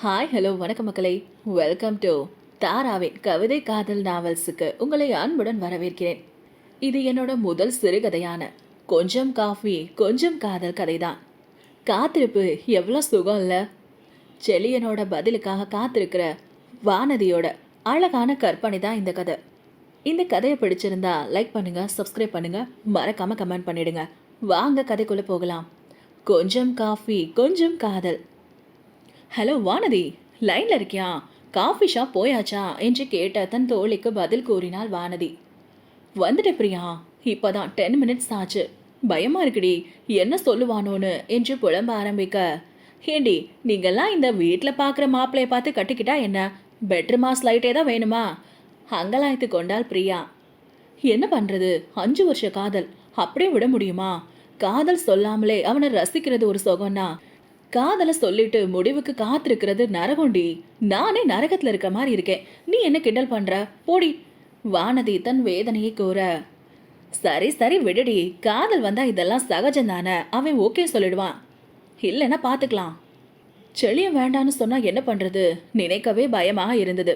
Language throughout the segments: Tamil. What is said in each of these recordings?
ஹாய் ஹலோ வணக்கம் மக்களே. வெல்கம் டு தாராவின் கவிதை காதல் நாவல்ஸுக்கு உங்களை அன்புடன் வரவேற்கிறேன். இது என்னோட முதல் சிறுகதையான கொஞ்சம் காஃபி கொஞ்சம் காதல் கதை தான். காத்திருப்பு எவ்வளோ சுகம் இல்லை? செலியனோட பதிலுக்காக காத்திருக்கிற வானதியோட அழகான கற்பனை தான் இந்த கதை. இந்த கதையை பிடிச்சிருந்தா லைக் பண்ணுங்க, சப்ஸ்கிரைப் பண்ணுங்க, மறக்காம கமெண்ட் பண்ணிடுங்க. வாங்க கதைக்குள்ள போகலாம். கொஞ்சம் காஃபி கொஞ்சம் காதல். ஹலோ வானதி, லைனில் இருக்கியா? காஃபி ஷாப் போயாச்சா என்று கேட்ட தன் தோழிக்கு பதில் கூறினாள் வானதி. வந்துட்டு பிரியா, இப்போதான் 10 மினிட்ஸ் ஆச்சு. பயமா இருக்குடி, என்ன சொல்லுவானோன்னு என்று புலம்ப ஆரம்பிக்க, ஏண்டி நீங்கள்லாம் இந்த வீட்டில் பார்க்குற மாப்பிள்ளையை பார்த்து கட்டிக்கிட்டா என்ன? பெட்ரூமா ஸ்லைட்டே தான் வேணுமா? அங்கலாய்த்து கொண்டாள் பிரியா. என்ன பண்ணுறது, 5 வருஷ காதல் அப்படியே விட முடியுமா? காதல் சொல்லாமலே அவனை ரசிக்கிறது ஒரு சுகம்னா, காதலை சொல்லிட்டு முடிவுக்கு காத்திருக்கிறது நரகோண்டி. நானே நரகத்துல இருக்க மாதிரி இருக்கேன். நீ என்ன கிண்டல் பண்ற? போடி. வானதி தன் வேதனையை கூற, சரி சரி விடுடி, காதல் வந்தா இதெல்லாம் சகஜம்தானே. அவன் ஓகே சொல்லிடுவான், இல்லைன்னா பார்த்துக்கலாம். செளியம் வேண்டான்னு சொன்னா என்ன பண்றது? நினைக்கவே பயமாக இருந்தது.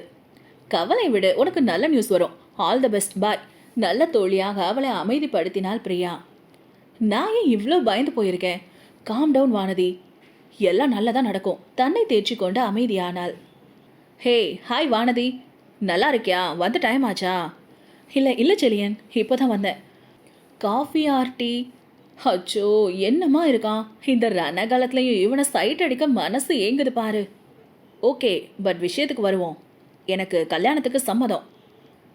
கவலை விடு, உனக்கு நல்ல நியூஸ் வரும். ஆல் த பெஸ்ட், பாய். நல்ல தோழியாக அவளை அமைதிப்படுத்தினாள் பிரியா. நான் ஏன் இவ்வளோ பயந்து போயிருக்கேன்? காம் டவுன் வானதி, எல்லாம் நல்லதாக நடக்கும். தன்னை தேய்ச்சி கொண்டு அமைதியானாள். ஹே ஹாய் வானதி, நல்லா இருக்கியா? வந்து டைம் ஆச்சா? இல்லை செலியன், இப்போ தான் வந்தேன். Coffee or tea? அச்சோ என்னம்மா இருக்கான் இந்த ரணகாலத்துலேயும். இவனை சைட் அடிக்க மனசு ஏங்குது பாரு. ஓகே, பட் விஷயத்துக்கு வருவோம். எனக்கு கல்யாணத்துக்கு சம்மதம்.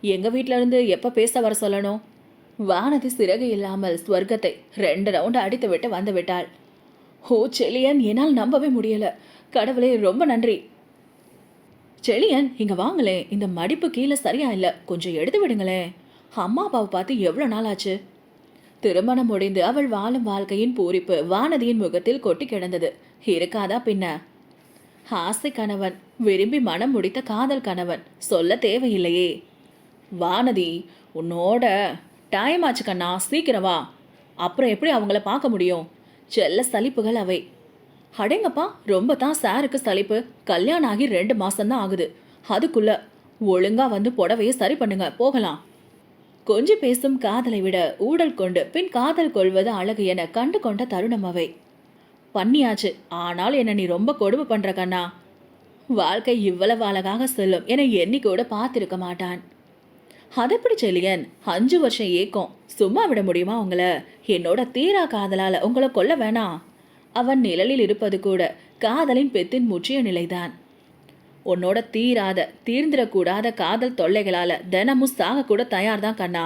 எங்கள் வீட்டிலேருந்து எப்போ பேச வர சொல்லணும்? வானதி சிறகு இல்லாமல் ஸ்வர்க்கத்தை 2 ரவுண்டு அடித்து விட்டு வந்து விட்டாள். ஓ செலியன், என்னால் நம்பவே முடியல. கடவுளே ரொம்ப நன்றி. செலியன் இங்க வாங்களே, இந்த மடிப்பு கீழே சரியா இல்லை, கொஞ்சம் எடுத்து விடுங்களேன். அம்மா அப்பாவை பார்த்து எவ்வளோ நாள் ஆச்சு? திருமணம் முடிந்து அவள் வாழும் வாழ்க்கையின் பூரிப்பு வானதியின் முகத்தில் கொட்டி கிடந்தது. இருக்காதா பின்ன? ஆசை கணவன், விரும்பி மனம் முடித்த காதல் கணவன், சொல்ல தேவையில்லையே. வானதி, உன்னோட டைம் ஆச்சு கண்ணா, சீக்கிரம் வா. அப்புறம் எப்படி அவங்கள பார்க்க முடியும்? செல்ல சலிப்புகள் அவை. அடேங்கப்பா, ரொம்ப தான் சாருக்கு சலிப்பு. கல்யாணம் ஆகி 2 மாசம்தான் ஆகுது. அதுக்குள்ள ஒழுங்கா வந்து புடவையை சரி பண்ணுங்க, போகலாம். கொஞ்சம் பேசும் காதலை விட ஊடல் கொண்டு பின் காதல் கொள்வது அழகு என கண்டு கொண்ட தருணம் அவை. பண்ணியாச்சு, ஆனால் என்ன நீ ரொம்ப கொடுமை பண்ற கண்ணா. வாழ்க்கை இவ்வளவு அழகாக செல்லும் என எண்ணி கூட பார்த்திருக்க மாட்டான். அதெப்படி செலியன்? 5 வருஷம் ஏக்கம் சும்மா விட முடியுமா உங்களை? என்னோட தீரா காதலால உங்களை கொல்ல வேணாம். அவன் நிழலில் இருப்பது கூட காதலின் பெத்தின் முற்றிய நிலைதான். உன்னோட தீர்ந்திடக்கூடாத காதல் தொல்லைகளால தினமும் சாக கூட தயார்தான் கண்ணா.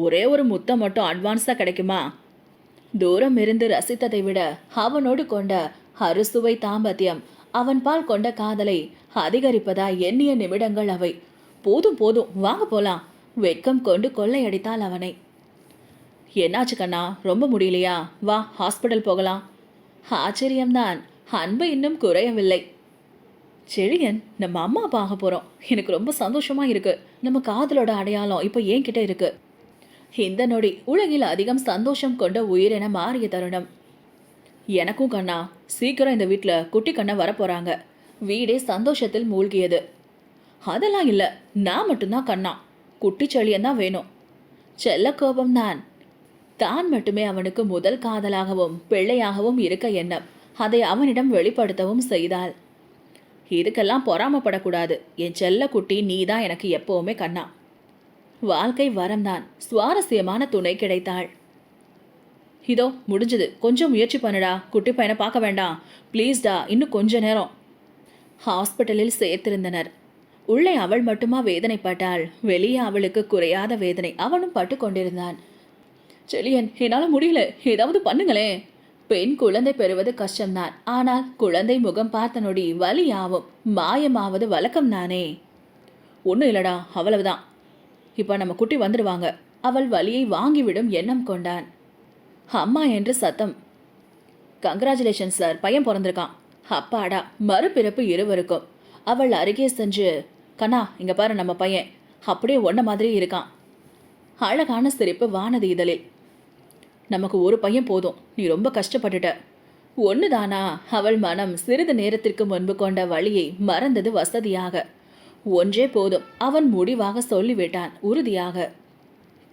ஒரே ஒரு முத்தம் மட்டும் அட்வான்ஸா கிடைக்குமா? தூரம் இருந்து ரசித்ததை விட அவனோடு கொண்ட அறுசுவை தாம்பத்தியம், அவன் பால் கொண்ட காதலை அதிகரிப்பதா எண்ணிய நிமிடங்கள் அவை. போதும் போதும், வாங்க போலாம். வெட்கம் கொண்டு கொள்ளையடித்தாள் அவனை. என்னாச்சு கண்ணா, ரொம்ப முடியலையா? வா ஹாஸ்பிட்டல் போகலாம். ஆச்சரியம்தான், அன்பு இன்னும் குறையவில்லை. செழியன், நம்ம அம்மா அப்பா ஆக போகிறோம். எனக்கு ரொம்ப சந்தோஷமா இருக்கு. நம்ம காதலோட அடையாளம் இப்போ என்கிட்ட இருக்கு. இந்த நொடி உலகில் அதிகம் சந்தோஷம் கொண்ட உயிரென மாறிய தருணம். எனக்கும் கண்ணா. சீக்கிரம் இந்த வீட்டில் குட்டி கண்ணா வரப்போறாங்க. வீடே சந்தோஷத்தில் மூழ்கியது. அதெல்லாம் இல்லை, நான் மட்டும்தான் கண்ணா. குட்டி செழியன் தான் வேணும். செல்ல கோபம்தான். தான் மட்டுமே அவனுக்கு முதல் காதலாகவும் பிள்ளையாகவும் இருக்க எண்ணம். அதை அவனிடம் வெளிப்படுத்தவும் செய்தாள். இதுக்கெல்லாம் பொறாமப்படக்கூடாது. என் செல்ல குட்டி நீ தான் எனக்கு எப்பவுமே கண்ணா. வாழ்க்கை வரம்தான். சுவாரஸ்யமான துணை கிடைத்தாள். இதோ முடிஞ்சது. கொஞ்சம் முயற்சி பண்ணுடா. குட்டி பையனை பார்க்க வேண்டாம் ப்ளீஸ்டா, இன்னும் கொஞ்ச நேரம். ஹாஸ்பிட்டலில் சேர்த்திருந்தனர். உள்ளே அவள் மட்டுமா வேதனைப்பட்டாள்? வெளியே அவளுக்கு குறையாத வேதனை அவனும் பட்டு கொண்டிருந்தான். செலியன், என்னால் முடியல, ஏதாவது பண்ணுங்களேன். பெண் குழந்தை பெறுவது கஷ்டம்தான். ஆனால் குழந்தை முகம் பார்த்த நொடி வலியாவும் மாயமாவது வழக்கம் தானே. ஒன்றும் இல்லடா, அவ்வளவுதான். இப்போ நம்ம குட்டி வந்துடுவாங்க. அவள் வலியை வாங்கிவிடும் எண்ணம் கொண்டான். அம்மா என்று சத்தம். கங்க்ராச்சுலேஷன் சார், பையன் பிறந்திருக்கான். அப்பாடா, மறுபிறப்பு இருவருக்கும். அவள் அருகே சென்று, கண்ணா இங்க பாரு, நம்ம பையன் அப்படியே ஒன்ன மாதிரி இருக்கான். அழகான சிரிப்பு வானதி இதழில். நமக்கு ஒரு பையன் போதும், நீ ரொம்ப கஷ்டப்பட்டுட்ட. ஒன்னுதானா? அவள் மனம் சிறிது நேரத்திற்கு முன்பு கொண்ட வழியை மறந்தது வசதியாக. ஒன்றே போதும், அவன் முடிவாக சொல்லிவிட்டான் உறுதியாக.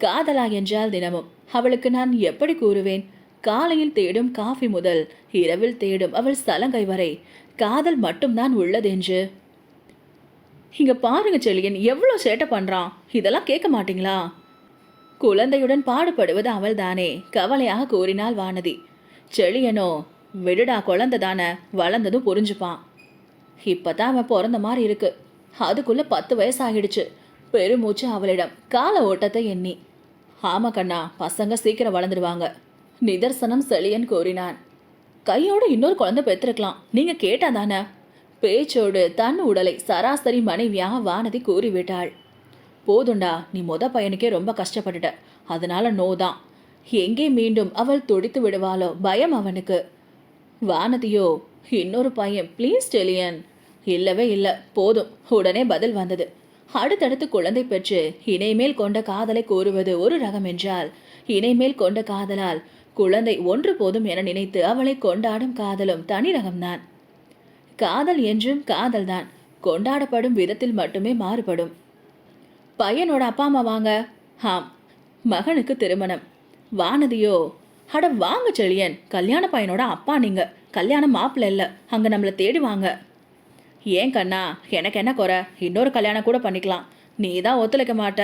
காதலா என்றால் தினமும் அவளுக்கு நான் எப்படி கூறுவேன்? காலையில் தேடும் காஃபி முதல் இரவில் தேடும் அவள் சலங்கை வரை காதல் மட்டும்தான் உள்ளதென்று. இங்க பாருங்க செழியன், எவ்வளோ சேட்டை பண்றான். இதெல்லாம் கேட்க மாட்டீங்களா? குழந்தையுடன் பாடுபடுவது அவள் தானே, கவலையாக கூறினாள் வானதி. செழியனோ, விடுடா, குழந்தை தானே, வளர்ந்ததும் புரிஞ்சுப்பான். இப்பதான் அவன் பிறந்த மாதிரி இருக்கு, அதுக்குள்ள 10 வயசாகிடுச்சு. பெருமூச்சு அவளிடம், கால ஓட்டத்தை எண்ணி. ஆமா கண்ணா, பசங்க சீக்கிரம் வளர்ந்துடுவாங்க, நிதர்சனம் செழியன் கூறினான். கையோடு இன்னொரு குழந்தை பெற்றிருக்கலாம், நீங்க கேட்டாதானே? பேச்சோடு தன் உடலை சராசரி மனைவியாக வானதி கூறிவிட்டாள். போதுண்டா, நீ பையனுக்கே ரொம்ப கஷ்டப்பட்டுட்ட, அதனால நோதான். எங்கே மீண்டும் அவள் துடித்து விடுவாளோ பயம் அவனுக்கு. வானதியோ, இன்னொரு பையன் ப்ளீஸ் செழியன். இல்லவே இல்லை, போதும். உடனே பதில் வந்தது. அடுத்தடுத்து குழந்தை பெற்று இணைமேல் கொண்ட காதலை கூறுவது ஒரு ரகம் என்றால், இணைமேல் கொண்ட காதலால் குழந்தை ஒன்று போதும் என நினைத்து அவளை கொண்டாடும் காதலும் தனி ரகம்தான். காதல் என்றும் காதல்தான், கொண்டாடப்படும் விதத்தில் மட்டுமே மாறுபடும். பையனோட அப்பா அம்மா வாங்க. ஆம், மகனுக்கு திருமணம். வானதியோ, அட வாங்க செழியன், கல்யாண பையனோட அப்பா நீங்க, கல்யாண மாப்பிள்ள இல்லை, அங்கே நம்மளை தேடி வாங்க. ஏன் கண்ணா, எனக்கு என்ன குறை? இன்னொரு கல்யாணம் கூட பண்ணிக்கலாம், நீ தான் ஒத்துழைக்க மாட்ட.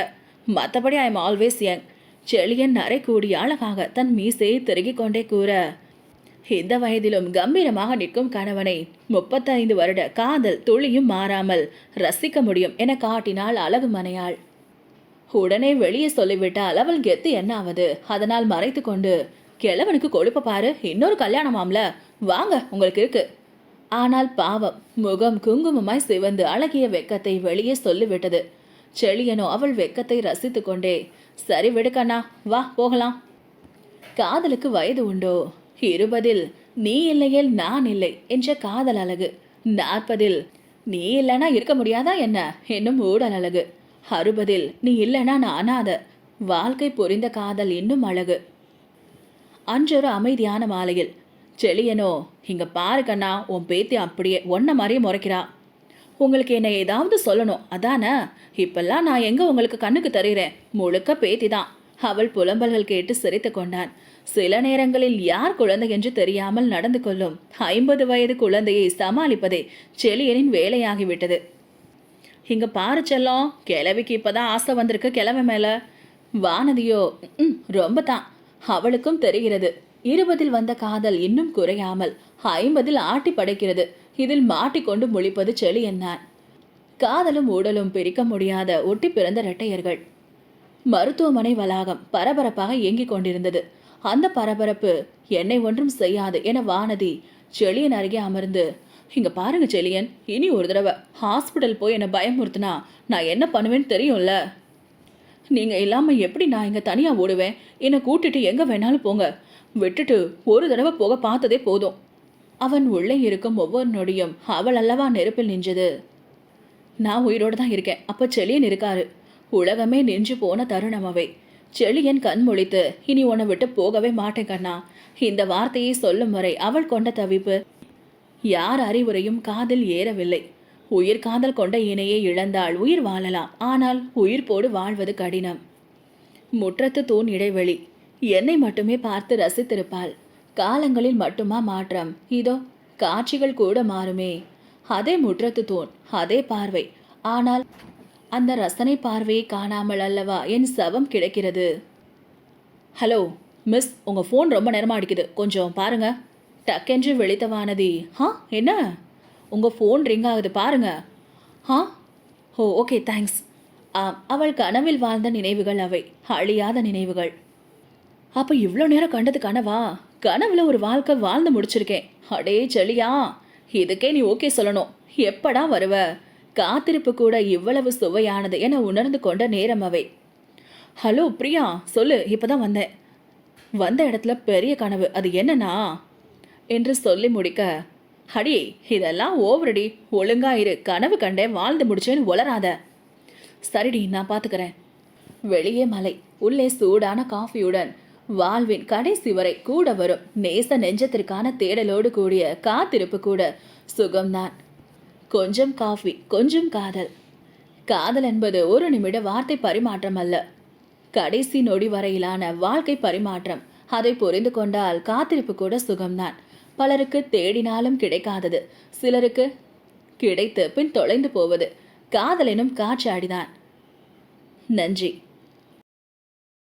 மற்றபடி I am always young. Chezhiyan நரை கூடிய அழகாக தன் மீசையை திருகிக் கொண்டே கூற, இந்த வயதிலும் கம்பீரமாக நிற்கும் கணவனை 35 வருட காதல் துளியும் மாறாமல் ரசிக்க முடியும் என காட்டினாள் அழகு மனையாள். உடனே வெளியே சொல்லிவிட்டால் அவள் கெத்து என்ன ஆவது? அதனால் மறைத்து கொண்டு, கிழவனுக்கு கொழுப்ப பாரு, இன்னொரு கல்யாணமாம்ல, வாங்க உங்களுக்கு இருக்கு. ஆனால் பாவம், முகம் குங்குமமாய் சிவந்து அழகிய வெக்கத்தை வெளியே சொல்லிவிட்டது. செழியனோ அவள் வெக்கத்தை ரசித்து கொண்டே, சரி விடுக்கண்ணா, வா போகலாம். காதலுக்கு வயது உண்டோ? 20 நீ இல்லையேல் நான் இல்லை என்ற காதல் அழகு. 40 நீ இல்லைனா இருக்க முடியாதா என்ன என்னும் ஊடல் அழகு. 60 நீ இல்லைனா நான் அனாத. வாழ்க்கை புரிந்த காதல் இன்னும் அழகு. அன்றொரு அமைதியான மாலையில் செழியனோ, இங்க பாரு கண்ணா, உன் பேத்தி அப்படியே ஒன்ன மாதிரியே முறைக்கிறா. உங்களுக்கு என்ன ஏதாவது சொல்லணும் அதானே? இப்பெல்லாம் நான் எங்க உங்களுக்கு கண்ணுக்கு தருகிறேன், முழுக்க பேத்தி தான். அவள் புலம்பல்கள் கேட்டு சிரித்து கொண்டான். சில நேரங்களில் யார் குழந்தை என்று தெரியாமல் நடந்து கொள்ளும் 50 வயது குழந்தையை சமாளிப்பதே செழியனின் வேலையாகிவிட்டது. இங்க பாரு செல்லம், கிழவிக்கு இப்பதான் ஆசை வந்திருக்கு கிழமை மேல. வானதியோ, ரொம்ப தான். அவளுக்கும் தெரிகிறது 20 வந்த காதல் இன்னும் குறையாமல் 50 ஆட்டி படைக்கிறது. இதில் மாட்டிக்கொண்டு முழிப்பது செழியன் தான். காதலும் ஊடலும் பிரிக்க முடியாத ஒட்டி பிறந்த இரட்டையர்கள். மருத்துவமனை வளாகம் பரபரப்பாக இயங்கிக் கொண்டிருந்தது. அந்த பரபரப்பு என்னை ஒன்றும் செய்யாது என வானதி செழியன் அருகே அமர்ந்து, இங்க பாருங்க செழியன், இனி ஒரு தடவை ஹாஸ்பிட்டல் போய் என்னை பயமுறுத்தினா நான் என்ன பண்ணுவேன்னு தெரியும்ல. நீங்க இல்லாம எப்படி நான் இங்க தனியா ஓடுவேன்? என்னை கூட்டிட்டு எங்க வேணாலும் போங்க, விட்டுட்டு ஒரு தடவை போக பார்த்ததே போதும். அவன் உள்ளே இருக்கும் ஒவ்வொரு நொடியும் அவள் அல்லவா நெருப்பில் நின்றது. நான் உயிரோடு தான் இருக்கேன், அப்ப செழியன் இருக்காரு. உலகமே நின்று போன தருணம் அவை. செழியன் கண் முழித்து, இனி உன்னை விட்டு போகவே மாட்டேன் கண்ணா. இந்த வார்த்தையை சொல்லும் வரை அவள் கொண்ட தவிப்பு யார் அறிவுரையும் காதில் ஏறவில்லை. உயிர் காதல் கொண்ட இணையை இழந்தால் உயிர் வாழலாம், ஆனால் உயிர் போடு வாழ்வது கடினம். முற்றத்து தூண் இடைவெளி. என்னை மட்டுமே பார்த்து ரசித்திருப்பாள். காலங்களில் மட்டுமா மாற்றம்? இதோ காட்சிகள் கூட மாறுமே. அதே முற்றத்து தூண், அதே பார்வை. ஆனால் அந்த ரசனை பார்வையை காணாமல் அல்லவா என் சவம் கிடக்கிறது. ஹலோ மிஸ், உங்கள் ஃபோன் ரொம்ப நேரமாக அடிக்குது, கொஞ்சம் பாருங்க. டக்கென்று விழித்த வானதி, என்ன? உங்கள் ஃபோன் ரிங் ஆகுது பாருங்க. ஓ ஓகே தேங்க்ஸ். அவள் கனவில் வாழ்ந்த நினைவுகள் அவை, அழியாத நினைவுகள். அப்போ இவ்வளோ நேரம் கண்டது கனவா? கனவுல ஒரு வாழ்க்கை வாழ்ந்து முடிச்சிருக்கேன். அடே செழியா, இதுக்கே நீ ஓகே சொல்லணும். எப்படா வருவ? காத்திருப்பு கூட இவ்வளவு சுவையானது என உணர்ந்து கொண்ட நேரம் அவை. ஹலோ பிரியா, சொல்லு, இப்போதான் வந்தேன். வந்த இடத்துல பெரிய கனவு, அது என்னன்னா என்று சொல்லி முடிக்க, அடி இதெல்லாம் ஓவரடி, ஒழுங்காயிரு, கனவு கண்டேன் வாழ்ந்து முடிச்சேன்னு உளராத. சரிடி, நான் பார்த்துக்கிறேன். வெளியே மலை, உள்ளே சூடான காஃபியுடன் வாழ்வின் கடைசி வரை கூட வரும் நேச நெஞ்சத்திற்கான தேடலோடு கூடிய காத்திருப்பு கூட சுகம்தான். கொஞ்சம் காஃபி, கொஞ்சம் காதல். காதல் என்பது ஒரு நிமிட வார்த்தை பரிமாற்றம் அல்ல, கடைசி நொடி வரையிலான வாழ்க்கை பரிமாற்றம். அதை புரிந்து கொண்டால் காத்திருப்பு கூட சுகம்தான். பலருக்கு தேடினாலும் கிடைக்காதது, சிலருக்கு கிடைத்து பின் தொலைந்து போவது காதல் எனும் காற்றாடிதான். நன்றி.